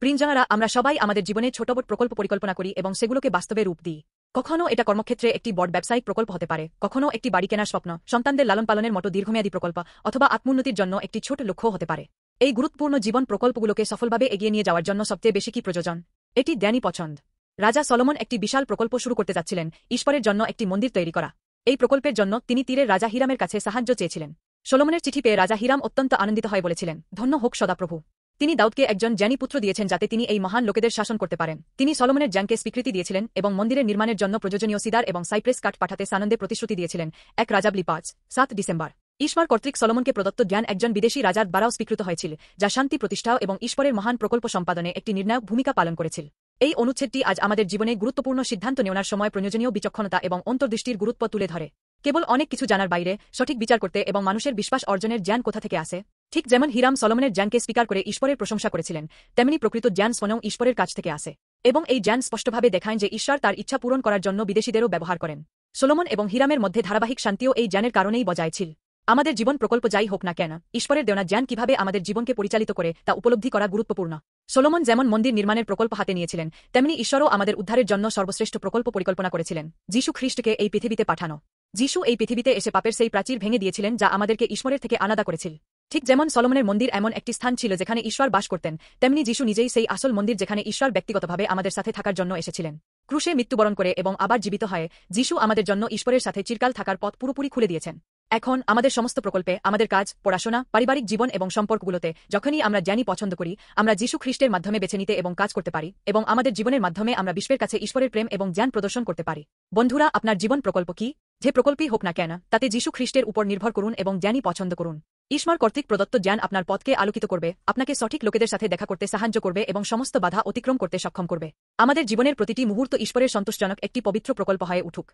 প্রিয়জনেরা, আমরা সবাই আমাদের জীবনে ছোট বড় প্রকল্প পরিকল্পনা করি এবং সেগুলোকে বাস্তবে রূপ দিই। কখনো এটা কর্মক্ষেত্রে একটি বড় ব্যবসায়িক প্রকল্প হতে পারে, কখনো একটি বাড়ি কেনার স্বপ্ন, সন্তানদের লালন পালনের মতো দীর্ঘমেয়াদী প্রকল্প, অথবা আত্মোন্নতির জন্য একটি ছোট লক্ষ্য হতে পারে। এই গুরুত্বপূর্ণ জীবন প্রকল্পগুলোকে সফলভাবে এগিয়ে নিয়ে যাওয়ার জন্য সবচেয়ে বেশি কি প্রয়োজন? এটি জ্ঞানী পছন্দ। রাজা সলোমন একটি বিশাল প্রকল্প শুরু করতে যাচ্ছিলেন, ঈশ্বরের জন্য একটি মন্দির তৈরি করা। এই প্রকল্পের জন্য তিনি তীরের রাজা হিরামের কাছে সাহায্য চেয়েছিলেন। সলোমনের চিঠি পেয়ে রাজা হিরাম অত্যন্ত আনন্দিত হয়ে বলেছিলেন, ধন্য হোক সদাপ্রভু। তিনি দাউদকে একজন জ্ঞানী পুত্র দিয়েছেন যাতে তিনি এই মহান লোকেদের শাসন করতে পারেন। তিনি সলোমনের জ্ঞানকে স্বীকৃতি দিয়েছিলেন এবং মন্দিরের নির্মাণের জন্য প্রয়োজনীয় সিদার এবং সাইপ্রেস কাঠ পাঠাতে সানন্দে প্রতিশ্রুতি দিয়েছিলেন। 1 রাজাবলি 5-7 ডিসেম্বর। ঈশ্বর কর্তৃক সলোমনকে প্রদত্ত জ্ঞান একজন বিদেশী রাজার দ্বারাও স্বীকৃত হয়েছিল, যা শান্তি প্রতিষ্ঠাও এবং ঈশ্বরের মহান প্রকল্প সম্পাদনে একটি নির্ণায়ক ভূমিকা পালন করেছিল। এই অনুচ্ছেদটি আজ আমাদের জীবনে গুরুত্বপূর্ণ সিদ্ধান্ত নেওয়ার সময় প্রয়োজনীয় বিচক্ষণতা এবং অন্তর্দৃষ্টির গুরুত্ব তুলে ধরে। কেবল অনেক কিছু জানার বাইরে সঠিক বিচার করতে এবং মানুষের বিশ্বাস অর্জনের জ্ঞান কোথা থেকে আসে। ঠিক যেমন হিরাম সলোমনের জ্ঞানকে স্বীকার করে ঈশ্বরের প্রশংসা করেছিলেন, তেমনি প্রকৃত জ্ঞান স্বয়ং ঈশ্বরের কাছ থেকে আসে। এবং এই জ্ঞান স্পষ্টভাবে দেখায় যে ঈশ্বর তার ইচ্ছা পূরণ করার জন্য বিদেশীদেরও ব্যবহার করেন। সলোমন এবং হিরামের মধ্যে ধারাবাহিক শান্তিও এই জ্ঞানের কারণেই বজায় ছিল। আমাদের জীবন প্রকল্প যাই হোক না কেন, ঈশ্বরের দেওয়া জ্ঞান কিভাবে আমাদের জীবনকে পরিচালিত করে তা উপলব্ধি করা গুরুত্বপূর্ণ। সলোমন যেমন মন্দির নির্মাণের প্রকল্প হাতে নিয়েছিলেন, তেমনি ঈশ্বরও আমাদের উদ্ধারের জন্য সর্বশ্রেষ্ঠ প্রকল্প পরিকল্পনা করেছিলেন, যীশু খ্রিস্টকে এই পৃথিবীতে পাঠানো। যীশু এই পৃথিবীতে এসে পাপের সেই প্রাচীর ভেঙে দিয়েছিলেন যা আমাদেরকে ঈশ্বরের থেকে আলাদা করেছিল। ঠিক যেমন সলোমনের মন্দির এমন একটি স্থান ছিল যেখানে ঈশ্বর বাস করতেন, তেমনি যীশু নিজেই সেই আসল মন্দির যেখানে ঈশ্বর ব্যক্তিগতভাবে আমাদের সাথে থাকার জন্য এসেছিলেন। ক্রুশে মৃত্যুবরণ করে এবং আবার জীবিত হয়ে যীশু আমাদের জন্য ঈশ্বরের সাথে চিরকাল থাকার পথ পুরোপুরি খুলে দিয়েছেন। এখন আমাদের সমস্ত প্রকল্পে, আমাদের কাজ, পড়াশোনা, পারিবারিক জীবন এবং সম্পর্কগুলোতে যখনই আমরা জ্ঞানী পছন্দ করি, আমরা যীশু খ্রিস্টের মাধ্যমে বেছে নিতে এবং কাজ করতে পারি, এবং আমাদের জীবনের মাধ্যমে আমরা বিশ্বের কাছে ঈশ্বরের প্রেম এবং জ্ঞান প্রদর্শন করতে পারি। বন্ধুরা, আপনার জীবন প্রকল্প কি? যে প্রকল্পই হোক না কেন, তাতে যীশু খ্রিস্টের উপর নির্ভর করুন এবং জ্ঞানী পছন্দ করুন। ঈশ্বর কর্তৃক প্রদত্ত জ্ঞান আপনার পথকে আলোকিত করবে, আপনাকে সঠিক লোকেদের সাথে দেখা করতে সাহায্য করবে এবং সমস্ত বাধা অতিক্রম করতে সক্ষম করবে। আমাদের জীবনের প্রতিটি মুহূর্ত ঈশ্বরের সন্তোষজনক একটি পবিত্র প্রকল্প হয়ে উঠুক।